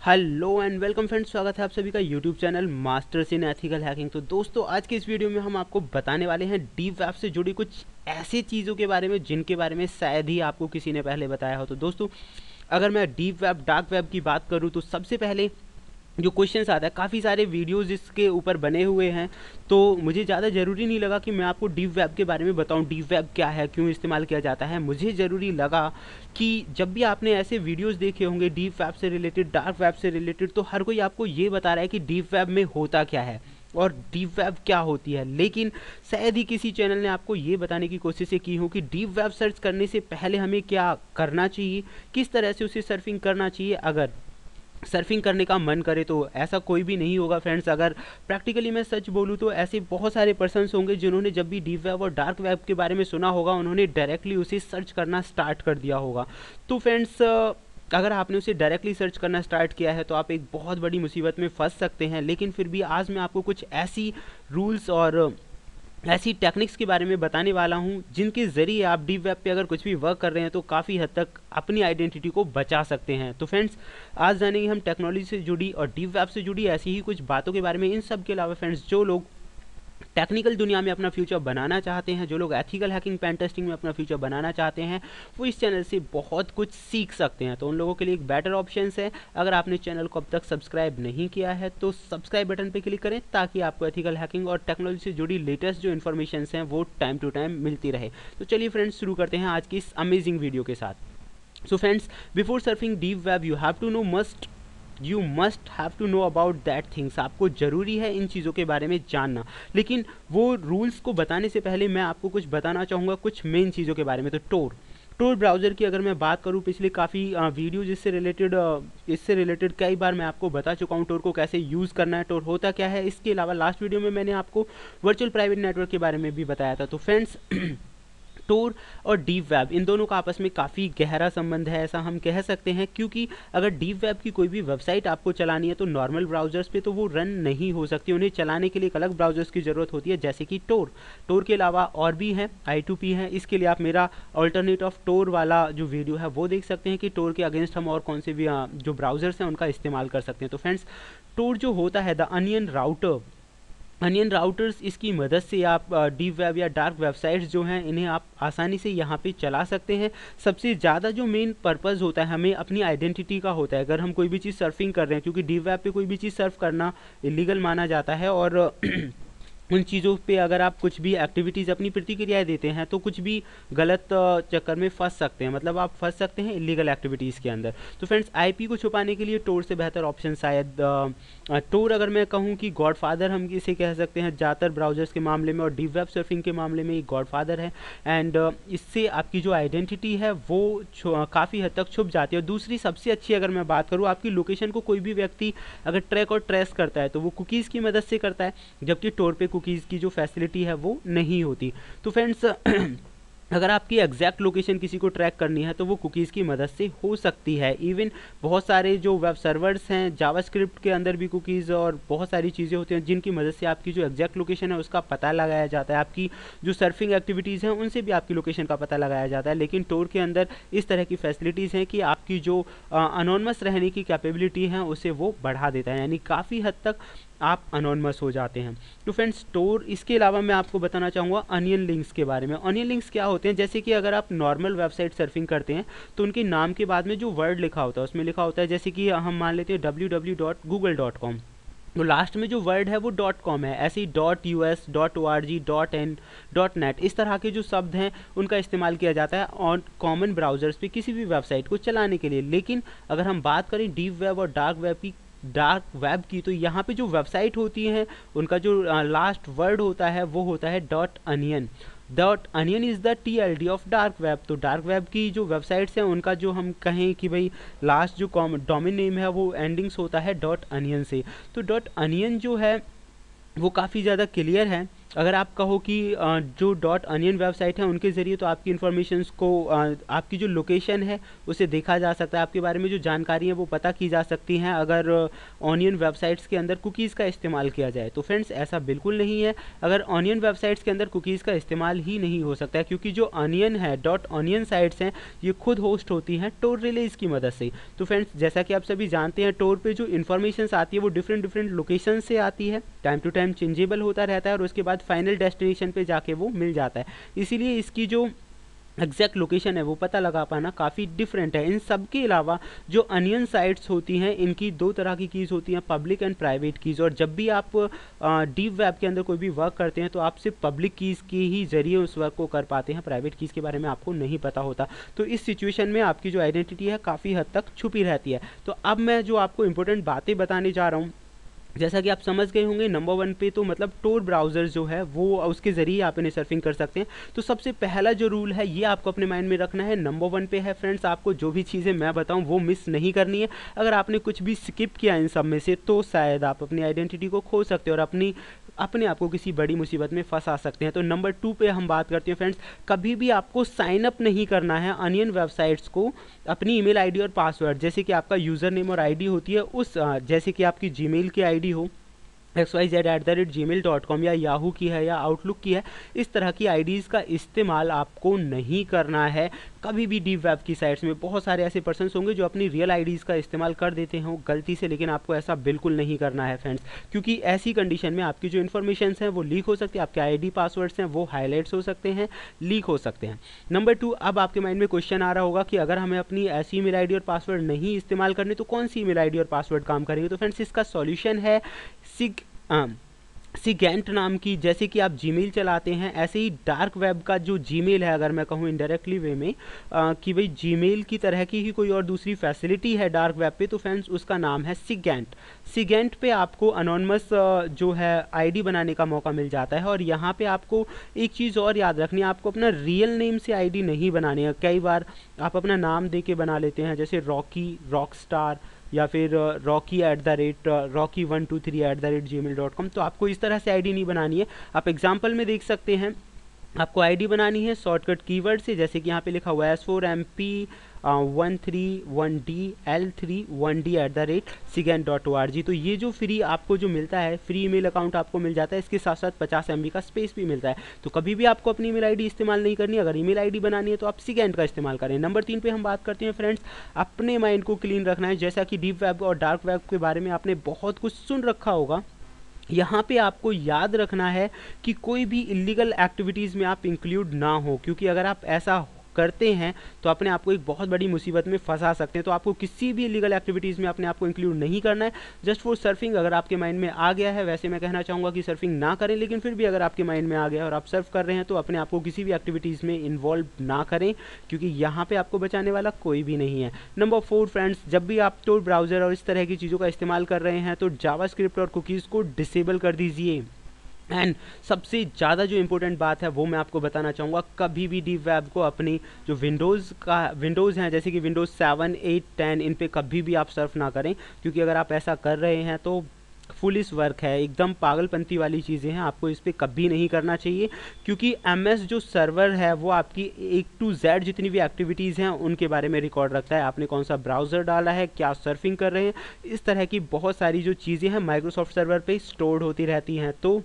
Hello and welcome friends, स्वागत है आप सभी का YouTube channel masters in ethical hacking. तो दोस्तों, आज के इस वीडियो में हम आपको बताने वाले हैं डीप वेब से जुड़ी कुछ ऐसी चीज़ों के बारे में जिनके बारे में शायद ही आपको किसी ने पहले बताया हो। तो दोस्तों, अगर मैं डीप वेब डार्क वेब की बात करूँ तो सबसे पहले जो क्वेश्चंस आता है, काफ़ी सारे वीडियोस इसके ऊपर बने हुए हैं, तो मुझे ज़्यादा ज़रूरी नहीं लगा कि मैं आपको डीप वेब के बारे में बताऊं। डीप वेब क्या है, क्यों इस्तेमाल किया जाता है। मुझे ज़रूरी लगा कि जब भी आपने ऐसे वीडियोस देखे होंगे डीप वेब से रिलेटेड, डार्क वेब से रिलेटेड, तो हर कोई आपको ये बता रहा है कि डीप वेब में होता क्या है और डीप वेब क्या होती है, लेकिन शायद ही किसी चैनल ने आपको ये बताने की कोशिश की हो कि डीप वेब सर्च करने से पहले हमें क्या करना चाहिए, किस तरह से उसे सर्फिंग करना चाहिए। अगर सर्फिंग करने का मन करे तो ऐसा कोई भी नहीं होगा फ्रेंड्स। अगर प्रैक्टिकली मैं सच बोलूँ तो ऐसे बहुत सारे पर्सन्स होंगे जिन्होंने जब भी डीप वेब और डार्क वेब के बारे में सुना होगा, उन्होंने डायरेक्टली उसे सर्च करना स्टार्ट कर दिया होगा। तो फ्रेंड्स, अगर आपने उसे डायरेक्टली सर्च करना स्टार्ट किया है तो आप एक बहुत बड़ी मुसीबत में फंस सकते हैं। लेकिन फिर भी आज मैं आपको कुछ ऐसी रूल्स और ऐसी टेक्निक्स के बारे में बताने वाला हूं जिनके ज़रिए आप डीप वेब पे अगर कुछ भी वर्क कर रहे हैं तो काफ़ी हद तक अपनी आइडेंटिटी को बचा सकते हैं। तो फ्रेंड्स, आज जानेंगे हम टेक्नोलॉजी से जुड़ी और डीप वेब से जुड़ी ऐसी ही कुछ बातों के बारे में। इन सब के अलावा फ्रेंड्स, जो लोग टेक्निकल दुनिया में अपना फ्यूचर बनाना चाहते हैं, जो लोग एथिकल हैकिंग पेन टेस्टिंग में अपना फ्यूचर बनाना चाहते हैं, वो इस चैनल से बहुत कुछ सीख सकते हैं। तो उन लोगों के लिए एक बेटर ऑप्शन है, अगर आपने चैनल को अब तक सब्सक्राइब नहीं किया है तो सब्सक्राइब बटन पर क्लिक करें ताकि आपको एथिकल हैकिंग और टेक्नोलॉजी से जुड़ी लेटेस्ट जो इन्फॉर्मेशन हैं वो टाइम टू टाइम मिलती रहे। तो चलिए फ्रेंड्स, शुरू करते हैं आज की इस अमेजिंग वीडियो के साथ। So friends, before surfing deep web you must have to know about that things. आपको ज़रूरी है इन चीज़ों के बारे में जानना। लेकिन वो रूल्स को बताने से पहले मैं आपको कुछ बताना चाहूँगा कुछ मेन चीज़ों के बारे में। तो टोर ब्राउज़र की अगर मैं बात करूँ, पिछले काफ़ी वीडियो इससे रिलेटेड कई बार मैं आपको बता चुका हूँ टोर को कैसे यूज़ करना है, टोर होता क्या है। इसके अलावा लास्ट वीडियो में मैंने आपको वर्चुअल प्राइवेट नेटवर्क के बारे में भी बताया था। तो फ्रेंड्स, टोर और डीप वेब, इन दोनों का आपस में काफ़ी गहरा संबंध है, ऐसा हम कह सकते हैं। क्योंकि अगर डीप वेब की कोई भी वेबसाइट आपको चलानी है तो नॉर्मल ब्राउज़र्स पे तो वो रन नहीं हो सकती, उन्हें चलाने के लिए एक अलग ब्राउज़र्स की ज़रूरत होती है, जैसे कि टोर के अलावा और भी हैं, I2P है। इसके लिए आप मेरा अल्टरनेट ऑफ टोर वाला जो वीडियो है वो देख सकते हैं कि टोर के अगेंस्ट हम और कौन से भी जो ब्राउज़र्स हैं उनका इस्तेमाल कर सकते हैं। तो फ्रेंड्स, टोर जो होता है, द अनियन राउटर्स, इसकी मदद से आप डीप वेब या डार्क वेबसाइट्स जो हैं इन्हें आप आसानी से यहाँ पे चला सकते हैं। सबसे ज़्यादा जो मेन पर्पस होता है हमें अपनी आइडेंटिटी का होता है। अगर हम कोई भी चीज़ सर्फिंग कर रहे हैं, क्योंकि डीप वेब पे कोई भी चीज़ सर्फ करना इलीगल माना जाता है, और उन चीज़ों पे अगर आप कुछ भी एक्टिविटीज़, अपनी प्रतिक्रियाएं देते हैं तो कुछ भी गलत चक्कर में फंस सकते हैं, मतलब आप फंस सकते हैं इलीगल एक्टिविटीज़ के अंदर। तो फ्रेंड्स, आईपी को छुपाने के लिए टोर से बेहतर ऑप्शन शायद टोर, अगर मैं कहूँ कि गॉडफादर हम इसे कह सकते हैं ज़्यादातर ब्राउज़र्स के मामले में, और डीप वेब सर्फिंग के मामले में ये गॉडफादर है। एंड इससे आपकी जो आइडेंटिटी है वो काफ़ी हद तक छुप जाती है। और दूसरी सबसे अच्छी अगर मैं बात करूँ, आपकी लोकेशन को कोई भी व्यक्ति अगर ट्रैक और ट्रेस करता है तो वो कुकीज़ की मदद से करता है, जबकि टोर पे कुकीज़ की जो फैसिलिटी है वो नहीं होती। तो फ्रेंड्स, अगर आपकी एग्जैक्ट लोकेशन किसी को ट्रैक करनी है तो वो कुकीज़ की मदद से हो सकती है। इवन बहुत सारे जो वेब सर्वर्स हैं, जावास्क्रिप्ट के अंदर भी कुकीज़ और बहुत सारी चीज़ें होती हैं जिनकी मदद से आपकी जो एग्जैक्ट लोकेशन है उसका पता लगाया जाता है। आपकी जो सर्फिंग एक्टिविटीज़ हैं उनसे भी आपकी लोकेशन का पता लगाया जाता है। लेकिन टोर के अंदर इस तरह की फैसिलिटीज़ हैं कि आपकी जो अनोनमस रहने की कैपेबिलिटी है उसे वो बढ़ा देता है, यानी काफ़ी हद तक आप अनोनमस हो जाते हैं। तो फ्रेंड्स, टोर, इसके अलावा मैं आपको बताना चाहूँगा अनियन लिंक्स के बारे में। अनियन लिंक्स क्या होते हैं, जैसे कि अगर आप नॉर्मल वेबसाइट सर्फिंग करते हैं तो उनके नाम के बाद में जो वर्ड लिखा होता है उसमें लिखा होता है, जैसे कि हम मान लेते हैं www.google.com, तो लास्ट में जो वर्ड है वो .com है। ऐसे ही .us, .org, .in, .net, इस तरह के जो शब्द हैं उनका इस्तेमाल किया जाता है ऑन कॉमन ब्राउज़र्स पे किसी भी वेबसाइट को चलाने के लिए। लेकिन अगर हम बात करें डीप वेब और डार्क वेब की, तो यहाँ पे जो वेबसाइट होती हैं उनका जो लास्ट वर्ड होता है वो होता है .onion। .onion is the TLD of dark web. तो डार्क वेब की जो वेबसाइट्स हैं उनका जो हम कहें कि भाई लास्ट जो डोमेन नेम है वो एंडिंग्स होता है .onion से। तो .onion जो है वो काफ़ी ज़्यादा क्लियर है अगर आप कहो कि जो .onion वेबसाइट है उनके ज़रिए तो आपकी इन्फॉर्मेशंस को आपकी जो लोकेशन है उसे देखा जा सकता है, आपके बारे में जो जानकारी है वो पता की जा सकती हैं अगर ऑनियन वेबसाइट्स के अंदर कुकीज़ का इस्तेमाल किया जाए। तो फ्रेंड्स ऐसा बिल्कुल नहीं है, अगर ऑनियन वेबसाइट्स के अंदर कुकीज़ का इस्तेमाल ही नहीं हो सकता है, क्योंकि जो ऑनियन है .onion साइट्स हैं ये खुद होस्ट होती हैं टोर रिलेज की मदद से। तो फ्रेंड्स जैसा कि आप सभी जानते हैं टोर पे जो इन्फॉर्मेशन आती है वो डिफरेंट लोकेशन से आती है, टाइम टू टाइम चेंजेबल होता रहता है और उसके बाद फाइनल डेस्टिनेशन पे जाके वो मिल जाता है। इसीलिए इसकी जो एग्जैक्ट लोकेशन है वो पता लगा पाना काफ़ी डिफरेंट है। इन सब के अलावा जो अनियन साइट्स होती हैं इनकी दो तरह की कीज़ होती हैं, पब्लिक एंड प्राइवेट कीज़। और जब भी आप डीप वेब के अंदर कोई भी वर्क करते हैं तो आप सिर्फ पब्लिक कीज़ के ही ज़रिए उस वर्क को कर पाते हैं, प्राइवेट कीज़ के बारे में आपको नहीं पता होता। तो इस सिचुएशन में आपकी जो आइडेंटिटी है काफ़ी हद तक छुपी रहती है। तो अब मैं जो आपको इंपॉर्टेंट बातें बताने जा रहा हूँ, जैसा कि आप समझ गए होंगे, नंबर 1 पे तो मतलब टोर ब्राउज़र जो है वो उसके ज़रिए आप इन्हें सर्फिंग कर सकते हैं। तो सबसे पहला जो रूल है ये आपको अपने माइंड में रखना है, नंबर 1 पे है फ्रेंड्स, आपको जो भी चीज़ें मैं बताऊं वो मिस नहीं करनी है। अगर आपने कुछ भी स्किप किया इन सब में से तो शायद आप अपनी आइडेंटिटी को खो सकते हैं और अपने आप को किसी बड़ी मुसीबत में फंसा सकते हैं। तो नंबर 2 पे हम बात करते हैं फ्रेंड्स, कभी भी आपको साइन अप नहीं करना है अनियन वेबसाइट्स को अपनी ईमेल आईडी और पासवर्ड, जैसे कि आपका यूज़र नेम और आईडी होती है उस जैसे कि आपकी जीमेल की आईडी हो xyz@gmail.com या याहू की है या आउटलुक की है, इस तरह की आईडीज़ का इस्तेमाल आपको नहीं करना है कभी भी डीप वेब की साइट्स में। बहुत सारे ऐसे पर्सन्स होंगे जो अपनी रियल आईडीज़ का इस्तेमाल कर देते हैं गलती से, लेकिन आपको ऐसा बिल्कुल नहीं करना है फ्रेंड्स, क्योंकि ऐसी कंडीशन में आपकी जो इन्फॉर्मेशन हैं वो लीक हो सकती है, आपके आईडी पासवर्ड्स हैं वो हाईलाइट्स हो सकते हैं, लीक हो सकते हैं। नंबर 2, अब आपके माइंड में क्वेश्चन आ रहा होगा कि अगर हमें अपनी ऐसी ईमेल आईडी और पासवर्ड नहीं इस्तेमाल करनी तो कौन सी ईमेल आईडी और पासवर्ड काम करेंगे। तो फ्रेंड्स इसका सॉल्यूशन है सिगेंट नाम की। जैसे कि आप जीमेल चलाते हैं ऐसे ही डार्क वेब का जो जीमेल है, अगर मैं कहूँ इनडायरेक्टली वे में कि भाई जीमेल की तरह की ही कोई और दूसरी फैसिलिटी है डार्क वेब पे, तो फ्रेंड्स उसका नाम है सिगेंट। सिगेंट पे आपको अनोनमस जो है आईडी बनाने का मौका मिल जाता है। और यहाँ पे आपको एक चीज़ और याद रखनी है, आपको अपना रियल नेम से आईडी नहीं बनानी है। कई बार आप अपना नाम दे के बना लेते हैं, जैसे रॉकी, रॉकस्टार या फिर rocky@rocky123@gmail.com। तो आपको इस तरह से आईडी नहीं बनानी है। आप एग्जांपल में देख सकते हैं, आपको आईडी बनानी है शॉर्टकट कीवर्ड से, जैसे कि यहाँ पे लिखा हुआ है S4MP131D@sigent.org। तो ये जो फ्री आपको जो मिलता है, फ्री ईमेल अकाउंट आपको मिल जाता है, इसके साथ साथ 50 MB का स्पेस भी मिलता है। तो कभी भी आपको अपनी ईमेल आईडी इस्तेमाल नहीं करनी, अगर ईमेल आईडी बनानी है तो आप सिगेंट का इस्तेमाल करें। नंबर 3 पे हम बात करते हैं फ्रेंड्स, अपने माइंड को क्लीन रखना है। जैसा कि डीप वेब और डार्क वेब के बारे में आपने बहुत कुछ सुन रखा होगा, यहाँ पे आपको याद रखना है कि कोई भी इलीगल एक्टिविटीज़ में आप इंक्लूड ना हो, क्योंकि अगर आप ऐसा करते हैं तो अपने आप को एक बहुत बड़ी मुसीबत में फंसा सकते हैं। तो आपको किसी भी इलीगल एक्टिविटीज़ में अपने आप को इंक्लूड नहीं करना है। जस्ट फॉर सर्फिंग अगर आपके माइंड में आ गया है, वैसे मैं कहना चाहूँगा कि सर्फिंग ना करें, लेकिन फिर भी अगर आपके माइंड में आ गया और आप सर्फ कर रहे हैं तो अपने आप को किसी भी एक्टिविटीज़ में इन्वॉल्व ना करें, क्योंकि यहाँ पर आपको बचाने वाला कोई भी नहीं है। नंबर 4 फ्रेंड्स, जब भी आप टोर ब्राउज़र और इस तरह की चीज़ों का इस्तेमाल कर रहे हैं तो जावास्क्रिप्ट और कुकीज़ को डिसेबल कर दीजिए। एंड सबसे ज़्यादा जो इंपॉर्टेंट बात है वो मैं आपको बताना चाहूँगा, कभी भी डीप वेब को अपनी जो विंडोज़ हैं जैसे कि विंडोज़ 7, 8, 10 इन पे कभी भी आप सर्फ ना करें, क्योंकि अगर आप ऐसा कर रहे हैं तो फुलिश वर्क है, एकदम पागलपंती वाली चीज़ें हैं, आपको इस पर कभी नहीं करना चाहिए। क्योंकि MS जो सर्वर है वो आपकी A to Z जितनी भी एक्टिविटीज़ हैं उनके बारे में रिकॉर्ड रखता है, आपने कौन सा ब्राउज़र डाला है, क्या सर्फिंग कर रहे हैं, इस तरह की बहुत सारी जो चीज़ें हैं माइक्रोसॉफ्ट सर्वर पे स्टोर्ड होती रहती हैं। तो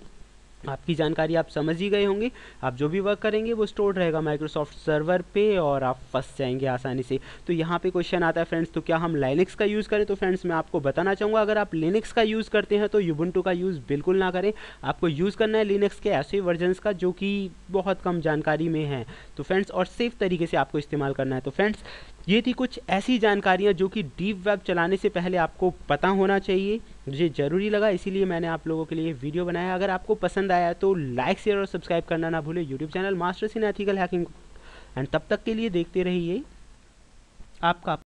आपकी जानकारी आप समझ ही गए होंगे, आप जो भी वर्क करेंगे वो स्टोर्ड रहेगा माइक्रोसॉफ्ट सर्वर पे और आप फंस जाएंगे आसानी से। तो यहाँ पे क्वेश्चन आता है फ्रेंड्स, तो क्या हम लाइनक्स का यूज़ करें। तो फ्रेंड्स मैं आपको बताना चाहूँगा, अगर आप लिनक्स का यूज़ करते हैं तो यूबुंटू का यूज़ बिल्कुल ना करें। आपको यूज़ करना है लिनक्स के ऐसे वर्जन्स का जो कि बहुत कम जानकारी में हैं। तो फ्रेंड्स और सेफ तरीके से आपको इस्तेमाल करना है। तो फ्रेंड्स ये थी कुछ ऐसी जानकारियाँ जो कि डीप वेब चलाने से पहले आपको पता होना चाहिए, मुझे ज़रूरी लगा इसीलिए मैंने आप लोगों के लिए वीडियो बनाया। अगर आपको पसंद आया तो लाइक, शेयर और सब्सक्राइब करना ना भूलें YouTube channel masters in ethical hacking. And तब तक के लिए देखते रहिए आपका